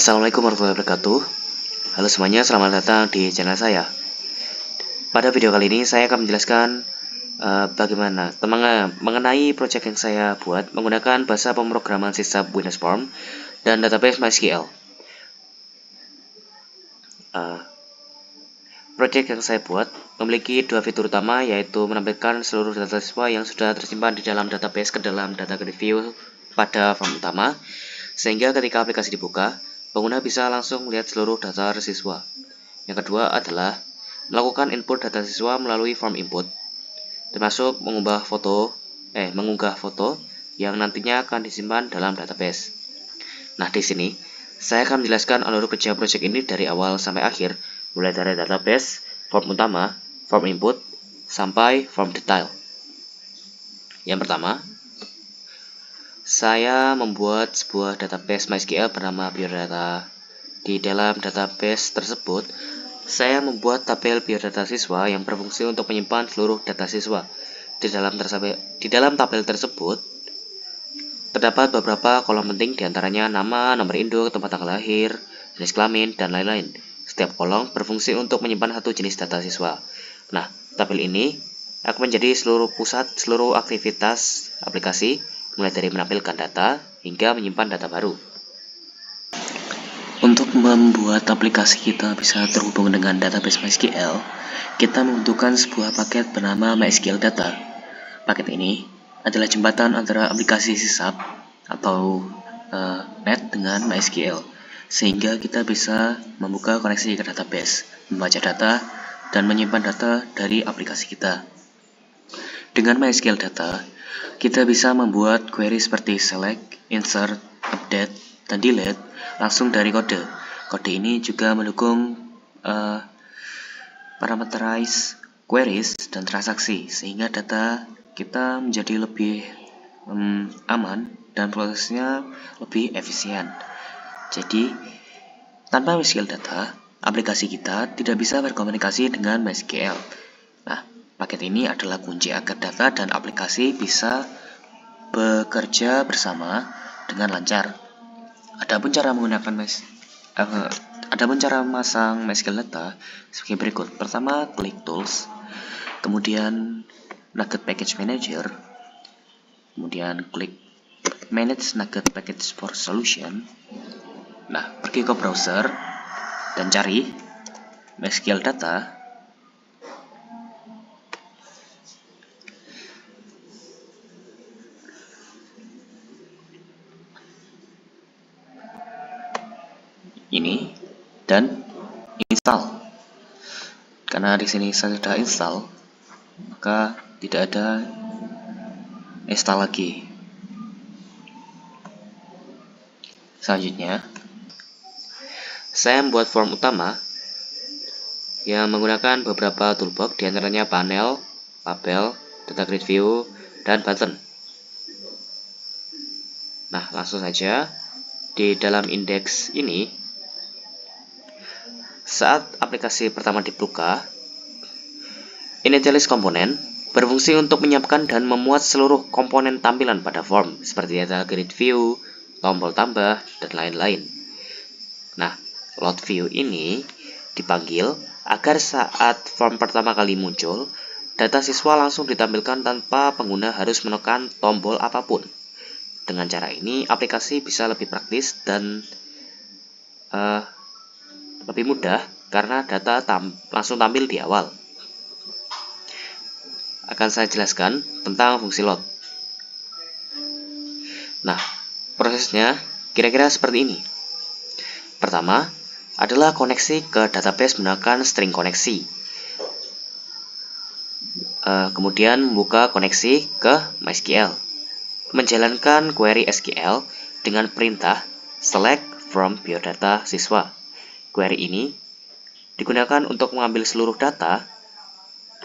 Assalamualaikum warahmatullahi wabarakatuh. Halo semuanya, selamat datang di channel saya. Pada video kali ini saya akan menjelaskan bagaimana mengenai project yang saya buat menggunakan bahasa pemrograman sistem Windows Form dan database MySQL. Project yang saya buat memiliki dua fitur utama, yaitu menampilkan seluruh data siswa yang sudah tersimpan di dalam database ke dalam data grid view pada form utama, sehingga ketika aplikasi dibuka, pengguna bisa langsung melihat seluruh data siswa. Yang kedua adalah melakukan input data siswa melalui form input, termasuk mengunggah foto yang nantinya akan disimpan dalam database. Nah, di sini saya akan menjelaskan alur kerja project ini dari awal sampai akhir, mulai dari database, form utama, form input, sampai form detail. Yang pertama, saya membuat sebuah database MySQL bernama biodata. Di dalam database tersebut, saya membuat tabel biodata siswa yang berfungsi untuk menyimpan seluruh data siswa. Di dalam tabel tersebut, terdapat beberapa kolom penting, diantaranya nama, nomor induk, tempat tanggal lahir, jenis kelamin, dan lain-lain. Setiap kolom berfungsi untuk menyimpan satu jenis data siswa. Nah, tabel ini akan menjadi pusat seluruh aktivitas aplikasi, mulai dari menampilkan data hingga menyimpan data baru. Untuk membuat aplikasi kita bisa terhubung dengan database MySQL, kita membutuhkan sebuah paket bernama MySQL Data. Paket ini adalah jembatan antara aplikasi SysApp atau net dengan MySQL, sehingga kita bisa membuka koneksi ke database, membaca data, dan menyimpan data dari aplikasi kita. Dengan MySQL Data, kita bisa membuat query seperti select, insert, update, dan delete langsung dari kode. Kode ini juga mendukung parameterize queries dan transaksi, sehingga data kita menjadi lebih aman dan prosesnya lebih efisien. Jadi, tanpa MySQL Data, aplikasi kita tidak bisa berkomunikasi dengan MySQL. Nah, paket ini adalah kunci agar data dan aplikasi bisa bekerja bersama dengan lancar. Adapun cara memasang MySQL Data sebagai berikut. Pertama, klik Tools, kemudian Nugget Package Manager, kemudian klik Manage Nugget Package for Solution. Nah, pergi ke browser dan cari MySQL Data. Ini dan install. Karena di sini saya sudah install, maka tidak ada install lagi. Selanjutnya, saya membuat form utama yang menggunakan beberapa toolbox, diantaranya panel, label, data grid view, dan button. Nah, langsung saja di dalam indeks ini, saat aplikasi pertama dibuka, initialize komponen berfungsi untuk menyiapkan dan memuat seluruh komponen tampilan pada form, seperti data grid view, tombol tambah, dan lain-lain. Nah, load view ini dipanggil agar saat form pertama kali muncul, data siswa langsung ditampilkan tanpa pengguna harus menekan tombol apapun. Dengan cara ini, aplikasi bisa lebih praktis dan lebih mudah karena data langsung tampil di awal. Akan saya jelaskan tentang fungsi load. Nah, prosesnya kira-kira seperti ini. Pertama adalah koneksi ke database menggunakan string koneksi. Kemudian membuka koneksi ke MySQL. Menjalankan query SQL dengan perintah select from biodata siswa. Query ini digunakan untuk mengambil seluruh data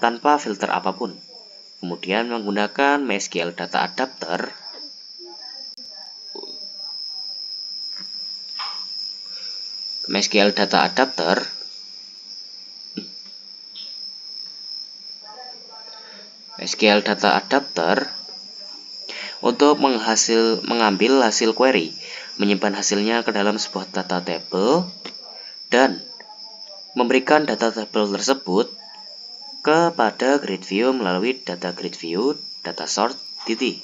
tanpa filter apapun. Kemudian menggunakan MySQL Data Adapter untuk mengambil hasil query. menyimpan hasilnya ke dalam sebuah data table, dan memberikan data table tersebut kepada grid view melalui data grid view data sort dt.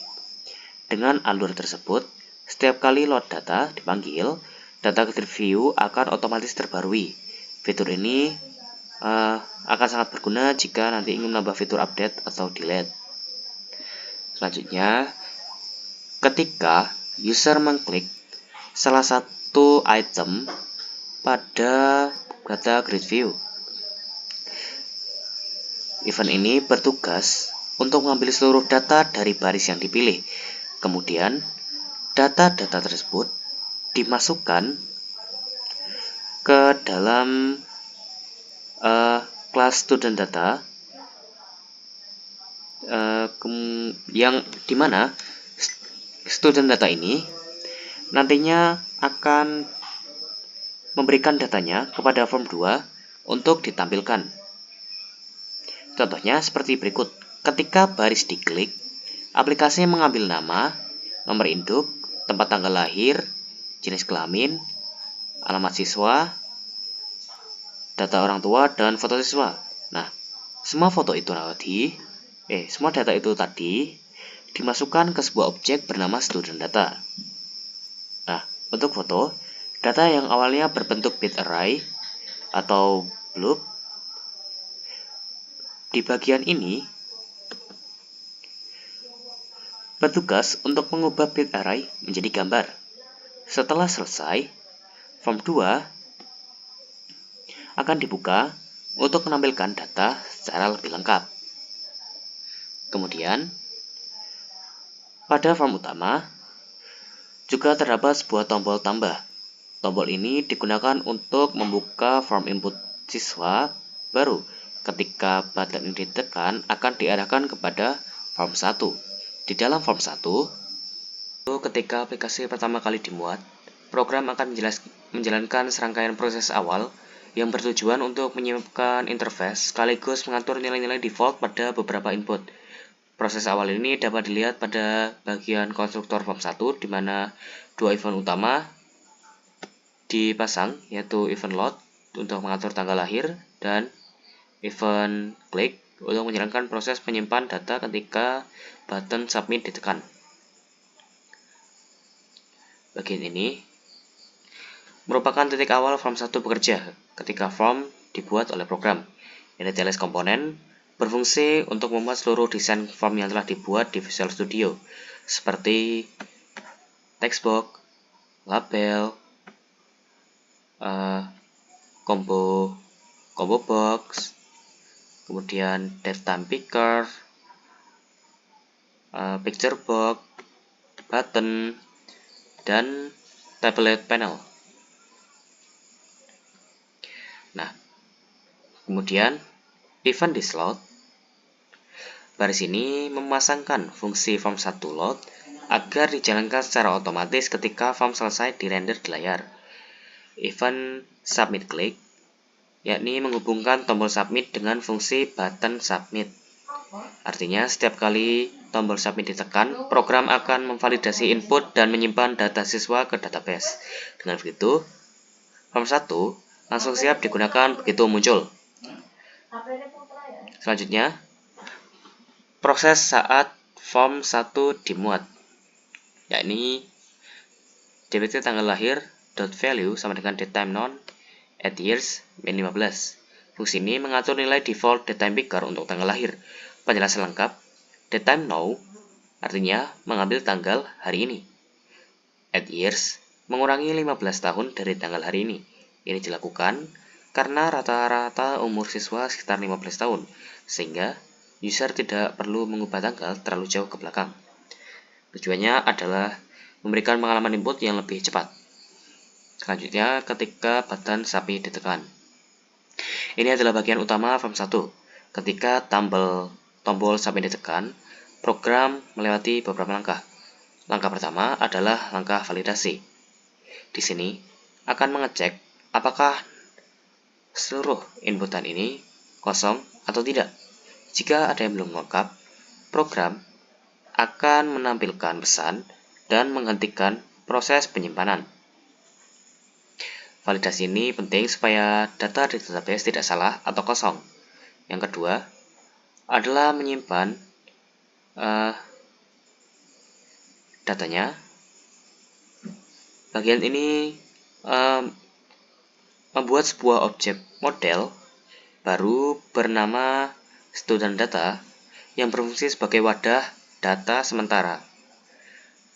Dengan alur tersebut, setiap kali load data dipanggil, data grid view akan otomatis terbarui. Fitur ini akan sangat berguna jika nanti ingin menambah fitur update atau delete. Selanjutnya, ketika user mengklik salah satu item pada data grid view, event ini bertugas untuk mengambil seluruh data dari baris yang dipilih. Kemudian, data-data tersebut dimasukkan ke dalam kelas student data, yang dimana student data ini nantinya akan memberikan datanya kepada form 2 untuk ditampilkan. Contohnya seperti berikut. Ketika baris diklik, aplikasi mengambil nama, nomor induk, tempat tanggal lahir, jenis kelamin, alamat siswa, data orang tua, dan foto siswa. Nah, semua data itu tadi dimasukkan ke sebuah objek bernama student data. Nah, untuk foto, data yang awalnya berbentuk bit array atau blob, di bagian ini bertugas untuk mengubah bit array menjadi gambar. Setelah selesai, form 2 akan dibuka untuk menampilkan data secara lebih lengkap. Kemudian, pada form utama juga terdapat sebuah tombol tambah. Tombol ini digunakan untuk membuka form input siswa baru. Ketika button ini ditekan, akan diarahkan kepada form 1. Di dalam form 1, ketika aplikasi pertama kali dimuat, program akan menjalankan serangkaian proses awal yang bertujuan untuk menyiapkan interface sekaligus mengatur nilai-nilai default pada beberapa input. Proses awal ini dapat dilihat pada bagian konstruktor form 1, di mana dua event utama dipasang, yaitu event load untuk mengatur tanggal lahir dan event click untuk menjalankan proses penyimpan data ketika button submit ditekan. Bagian ini merupakan titik awal form 1 bekerja ketika form dibuat oleh program. Initialize komponen berfungsi untuk membuat seluruh desain form yang telah dibuat di Visual Studio, seperti text box, label, combo box, kemudian date time picker, picture box, button, dan tablet panel. Nah, kemudian event disload, baris ini memasangkan fungsi form 1 load agar dijalankan secara otomatis ketika form selesai dirender di layar. Event submit click, yakni menghubungkan tombol submit dengan fungsi button submit. Artinya, setiap kali tombol submit ditekan, program akan memvalidasi input dan menyimpan data siswa ke database. Dengan begitu, form 1 langsung siap digunakan begitu muncul. Selanjutnya, proses saat form 1 dimuat, yakni dpt tanggal lahir .value sama dengan datetime non at years min 15. Fungsi ini mengatur nilai default datetime picker untuk tanggal lahir. Penjelasan lengkap, datetime now artinya mengambil tanggal hari ini. At years mengurangi 15 tahun dari tanggal hari ini. Ini dilakukan karena rata-rata umur siswa sekitar 15 tahun, sehingga user tidak perlu mengubah tanggal terlalu jauh ke belakang. Tujuannya adalah memberikan pengalaman input yang lebih cepat. Selanjutnya, ketika button submit ditekan. Ini adalah bagian utama form 1. Ketika tombol submit ditekan, program melewati beberapa langkah. Langkah pertama adalah langkah validasi. Di sini akan mengecek apakah seluruh inputan ini kosong atau tidak. Jika ada yang belum lengkap, program akan menampilkan pesan dan menghentikan proses penyimpanan. Validasi ini penting supaya data di database tidak salah atau kosong. Yang kedua adalah menyimpan datanya. Bagian ini membuat sebuah objek model baru bernama student data yang berfungsi sebagai wadah data sementara.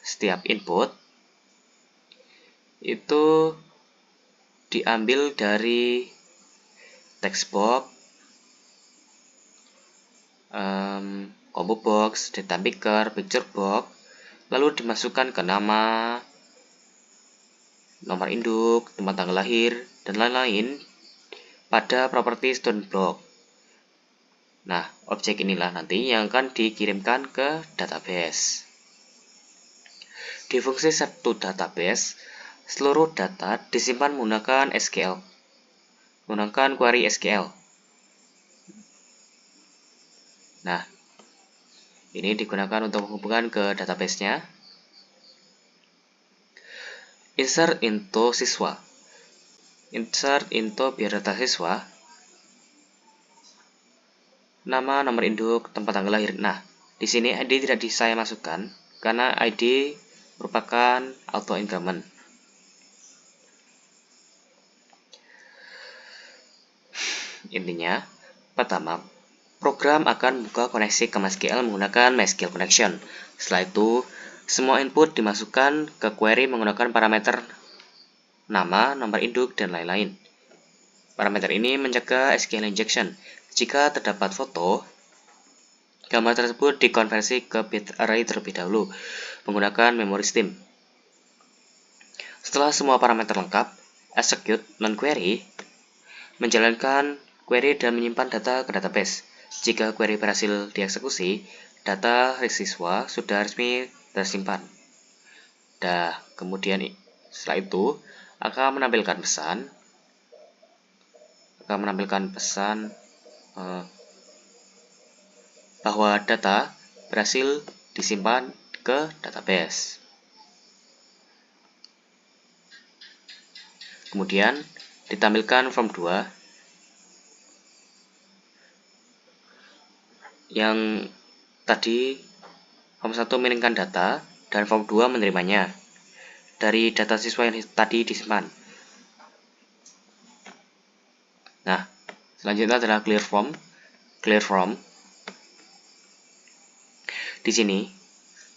Setiap input itu diambil dari text box, combo box, data picker, picture box, lalu dimasukkan ke nama, nomor induk, tempat tanggal lahir, dan lain-lain pada properti student block. Nah, objek inilah nanti yang akan dikirimkan ke database. Di fungsi set to database, seluruh data disimpan menggunakan SQL, menggunakan query SQL. Nah, ini digunakan untuk menghubungkan ke database-nya. Insert into siswa. Insert into biodata siswa. Nama, nomor induk, tempat tanggal lahir. Nah, di sini ID tidak saya masukkan karena ID merupakan auto increment. Intinya, pertama, program akan buka koneksi ke MySQL menggunakan MySQL connection. Setelah itu, semua input dimasukkan ke query menggunakan parameter nama, nomor induk, dan lain-lain. Parameter ini mencegah SQL injection. Jika terdapat foto, gambar tersebut dikonversi ke bit array terlebih dahulu menggunakan memory stem. Setelah semua parameter lengkap, execute non-query menjalankan query dan menyimpan data ke database. Jika query berhasil dieksekusi, data siswa sudah resmi tersimpan. Kemudian setelah itu akan menampilkan pesan bahwa data berhasil disimpan ke database. Kemudian ditampilkan form 2 yang tadi form 1 mengirimkan data dan form 2 menerimanya dari data siswa yang tadi disimpan. Nah, selanjutnya adalah clear form. Di sini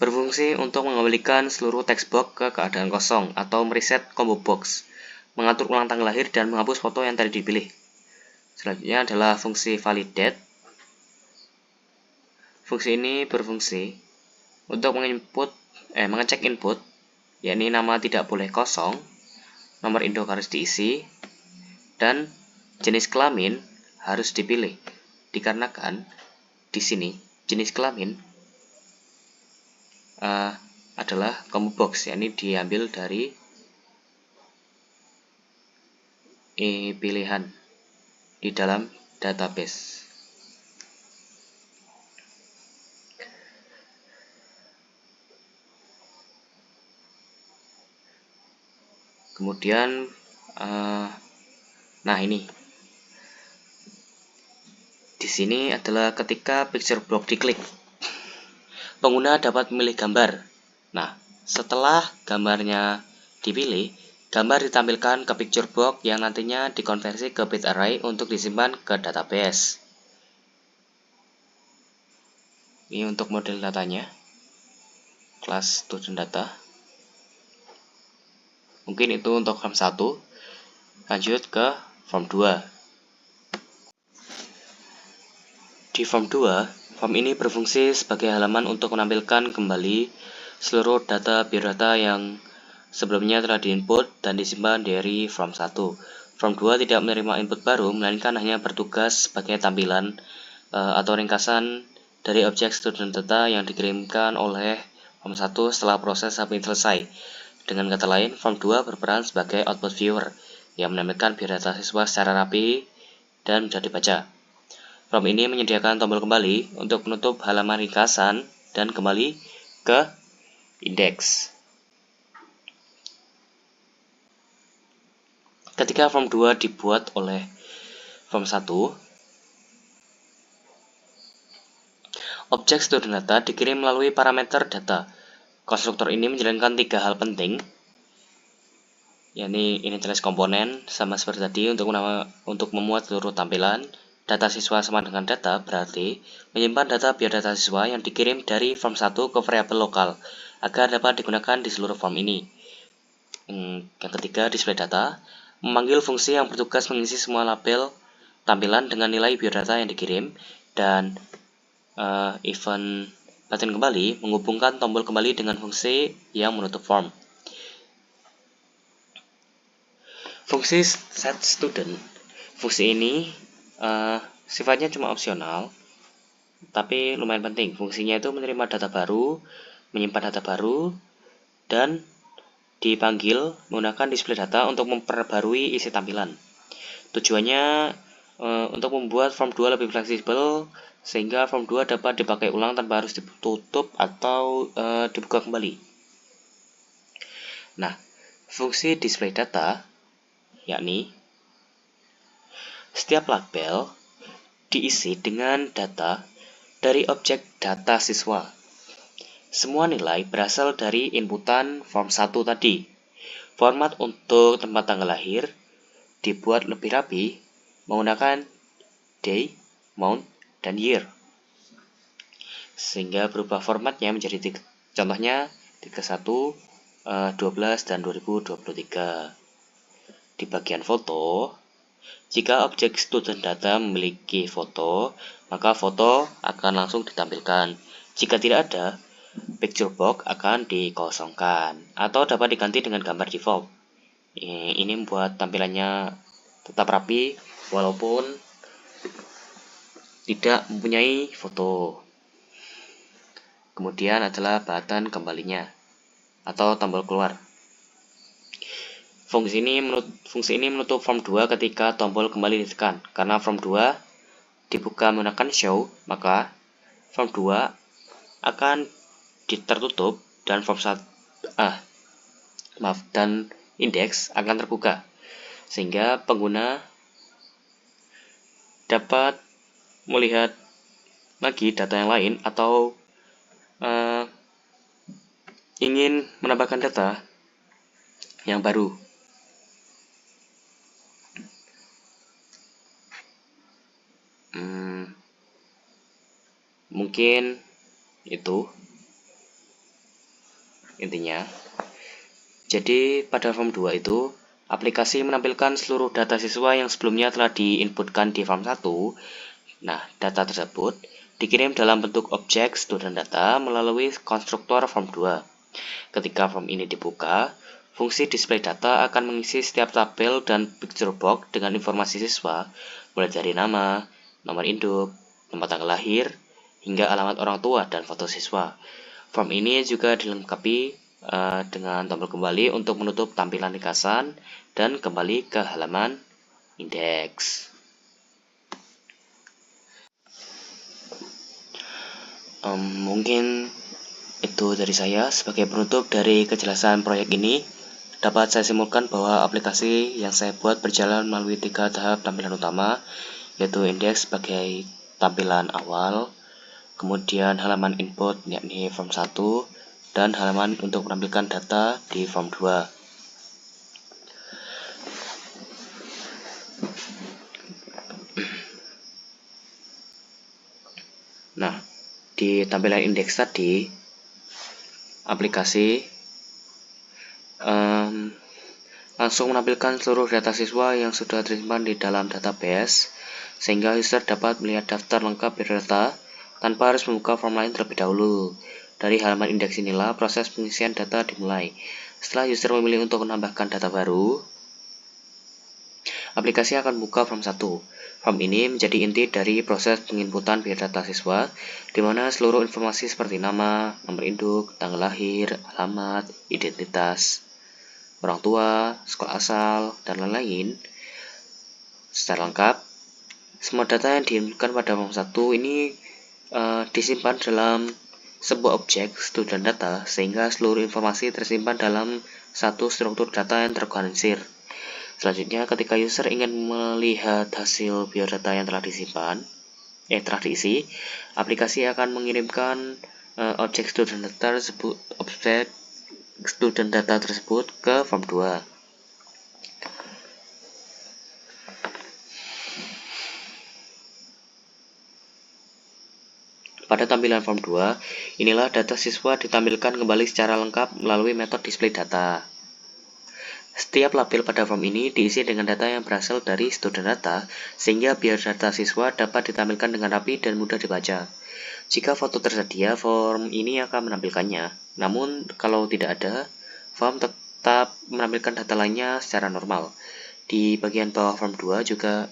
berfungsi untuk mengembalikan seluruh text box ke keadaan kosong atau mereset combo box, mengatur ulang tanggal lahir dan menghapus foto yang tadi dipilih. Selanjutnya adalah fungsi validate. Fungsi ini berfungsi untuk mengecek input, yakni nama tidak boleh kosong, nomor induk harus diisi, dan jenis kelamin harus dipilih. Dikarenakan di sini jenis kelamin adalah combo box, yakni diambil dari pilihan di dalam database. Kemudian nah ini di sini adalah ketika picture block diklik, pengguna dapat memilih gambar. Nah, setelah gambarnya dipilih, gambar ditampilkan ke picture box yang nantinya dikonversi ke bit array untuk disimpan ke database. Ini untuk model datanya, kelas student data. Mungkin itu untuk form 1. Lanjut ke form 2. Di form 2, form ini berfungsi sebagai halaman untuk menampilkan kembali seluruh data biodata yang sebelumnya telah diinput dan disimpan dari form 1. Form 2 tidak menerima input baru, melainkan hanya bertugas sebagai tampilan atau ringkasan dari objek student data yang dikirimkan oleh form 1 setelah proses submit selesai. Dengan kata lain, form 2 berperan sebagai output viewer yang menampilkan biodata siswa secara rapi dan mudah dibaca. Form ini menyediakan tombol kembali untuk menutup halaman ringkasan dan kembali ke indeks. Ketika form 2 dibuat oleh form 1, objek student data dikirim melalui parameter data. Konstruktor ini menjalankan 3 hal penting, yakni initialize komponen sama seperti tadi untuk memuat seluruh tampilan. Data siswa sama dengan data berarti menyimpan data biodata siswa yang dikirim dari form 1 ke variabel lokal agar dapat digunakan di seluruh form ini. Yang ketiga, display data memanggil fungsi yang bertugas mengisi semua label tampilan dengan nilai biodata yang dikirim, dan event latihan kembali menghubungkan tombol kembali dengan fungsi yang menutup form. Fungsi set student, fungsi ini sifatnya cuma opsional, tapi lumayan penting. Fungsinya itu menerima data baru, menyimpan data baru, dan dipanggil menggunakan display data untuk memperbarui isi tampilan. Tujuannya untuk membuat form 2 lebih fleksibel sehingga form 2 dapat dipakai ulang tanpa harus ditutup atau dibuka kembali. Nah, fungsi display data yakni setiap label diisi dengan data dari objek data siswa. Semua nilai berasal dari inputan form 1 tadi. Format untuk tempat tanggal lahir dibuat lebih rapi menggunakan day, month, dan year, sehingga berubah formatnya menjadi contohnya 31, 12, dan 2023. Di bagian foto, jika objek student data memiliki foto, maka foto akan langsung ditampilkan. Jika tidak ada, picture box akan dikosongkan atau dapat diganti dengan gambar default. Ini membuat tampilannya tetap rapi walaupun tidak mempunyai foto. Kemudian adalah button kembalinya atau tombol keluar. Fungsi ini menutup form 2 ketika tombol kembali ditekan. Karena form 2 dibuka menggunakan show, maka form 2 akan tertutup dan dan indeks akan terbuka, sehingga pengguna dapat melihat lagi data yang lain atau ingin menambahkan data yang baru. Mungkin itu intinya. Jadi pada form 2 itu aplikasi menampilkan seluruh data siswa yang sebelumnya telah diinputkan di form 1. Nah, data tersebut dikirim dalam bentuk objek student data melalui konstruktor form 2. Ketika form ini dibuka, fungsi display data akan mengisi setiap tabel dan picture box dengan informasi siswa, mulai dari nama, nomor induk, tempat tanggal lahir, hingga alamat orang tua dan foto siswa. Form ini juga dilengkapi dengan tombol kembali untuk menutup tampilan ringkasan dan kembali ke halaman indeks. Mungkin itu dari saya. Sebagai penutup dari kejelasan proyek ini, dapat saya simpulkan bahwa aplikasi yang saya buat berjalan melalui 3 tahap tampilan utama, yaitu indeks sebagai tampilan awal, kemudian halaman input yakni form 1, dan halaman untuk menampilkan data di form 2. Nah, di tampilan indeks tadi, aplikasi langsung menampilkan seluruh data siswa yang sudah tersimpan di dalam database, sehingga user dapat melihat daftar lengkap biodata tanpa harus membuka form lain terlebih dahulu. Dari halaman indeks inilah proses pengisian data dimulai. Setelah user memilih untuk menambahkan data baru, aplikasi akan buka form 1. Form ini menjadi inti dari proses penginputan biodata siswa, di mana seluruh informasi seperti nama, nomor induk, tanggal lahir, alamat, identitas, orang tua, sekolah asal, dan lain-lain secara lengkap. Semua data yang diinputkan pada form 1 ini disimpan dalam sebuah objek student data, sehingga seluruh informasi tersimpan dalam satu struktur data yang terorganisir. Selanjutnya, ketika user ingin melihat hasil biodata yang telah diisi, aplikasi akan mengirimkan objek student data tersebut ke form 2. Pada tampilan form 2, inilah data siswa ditampilkan kembali secara lengkap melalui metode display data. Setiap label pada form ini diisi dengan data yang berasal dari student data, sehingga biodata siswa dapat ditampilkan dengan rapi dan mudah dibaca. Jika foto tersedia, form ini akan menampilkannya. Namun, kalau tidak ada, form tetap menampilkan data lainnya secara normal. Di bagian bawah form 2 juga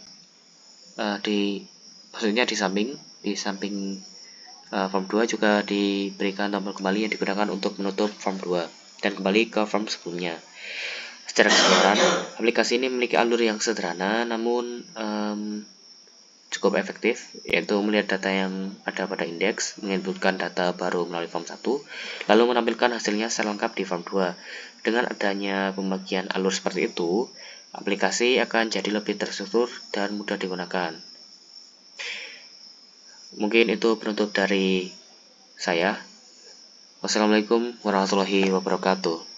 di samping form 2 juga diberikan tombol kembali yang digunakan untuk menutup form 2 dan kembali ke form sebelumnya. Secara keseluruhan, aplikasi ini memiliki alur yang sederhana namun cukup efektif, yaitu melihat data yang ada pada indeks, menginputkan data baru melalui form 1, lalu menampilkan hasilnya secara lengkap di form 2. Dengan adanya pembagian alur seperti itu, aplikasi akan jadi lebih terstruktur dan mudah digunakan. Mungkin itu penutup dari saya. Wassalamualaikum warahmatullahi wabarakatuh.